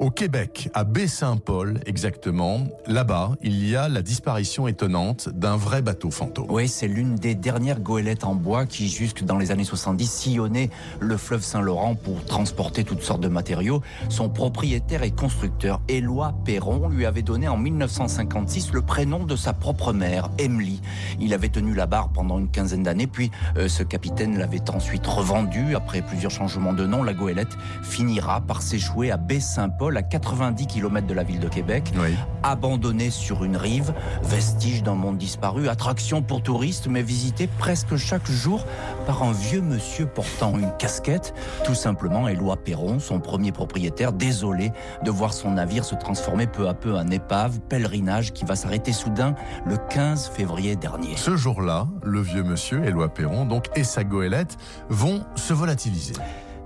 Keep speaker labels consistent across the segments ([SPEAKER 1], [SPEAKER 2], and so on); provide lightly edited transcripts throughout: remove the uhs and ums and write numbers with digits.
[SPEAKER 1] Au Québec, à Baie-Saint-Paul exactement, là-bas, il y a la disparition étonnante d'un vrai bateau fantôme.
[SPEAKER 2] Oui, c'est l'une des dernières goélettes en bois qui, jusque dans les années 70, sillonnait le fleuve Saint-Laurent pour transporter toutes sortes de matériaux. Son propriétaire et constructeur, Éloi Perron, lui avait donné en 1956 le prénom de sa propre mère, Emily. Il avait tenu la barre pendant une quinzaine d'années, puis ce capitaine l'avait ensuite revendu. Après plusieurs changements de nom, la goélette finira par s'échouer à Baie-Saint-Paul, à 90 km de la ville de Québec,
[SPEAKER 1] Oui.
[SPEAKER 2] abandonnée sur une rive, vestige d'un monde disparu, attraction pour touristes, mais visitée presque chaque jour par un vieux monsieur portant une casquette, tout simplement Éloi Perron, son premier propriétaire, désolé de voir son navire se transformer peu à peu en épave, pèlerinage qui va s'arrêter soudain le 15 février dernier.
[SPEAKER 1] Ce jour-là, le vieux monsieur, Éloi Perron, donc, et sa goélette vont se volatiliser.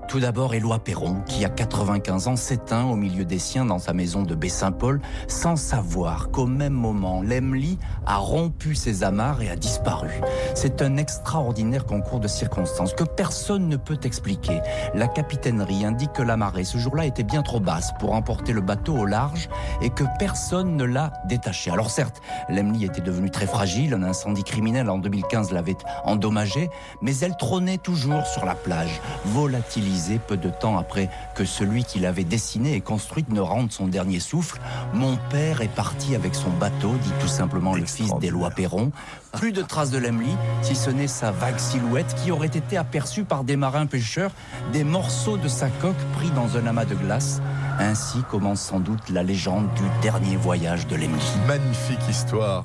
[SPEAKER 2] Tout d'abord, Éloi Perron, qui à 95 ans s'éteint au milieu des siens dans sa maison de Baie-Saint-Paul, sans savoir qu'au même moment, l'Emily a rompu ses amarres et a disparu. C'est un extraordinaire concours de circonstances que personne ne peut expliquer. La capitainerie indique que la marée ce jour-là était bien trop basse pour emporter le bateau au large et que personne ne l'a détaché. Alors certes, l'Emily était devenue très fragile, un incendie criminel en 2015 l'avait endommagée, mais elle trônait toujours sur la plage, volatilisée peu de temps après que celui qui l'avait dessinée et construite ne rende son dernier souffle. Mon père est parti avec son bateau, dit tout simplement le fils d'Éloi Perron. Plus de traces de l'Emily, si ce n'est sa vague silhouette qui aurait été aperçue par des marins pêcheurs, des morceaux de sa coque pris dans un amas de glace. Ainsi commence sans doute la légende du dernier voyage de l'Emily.
[SPEAKER 1] Magnifique histoire.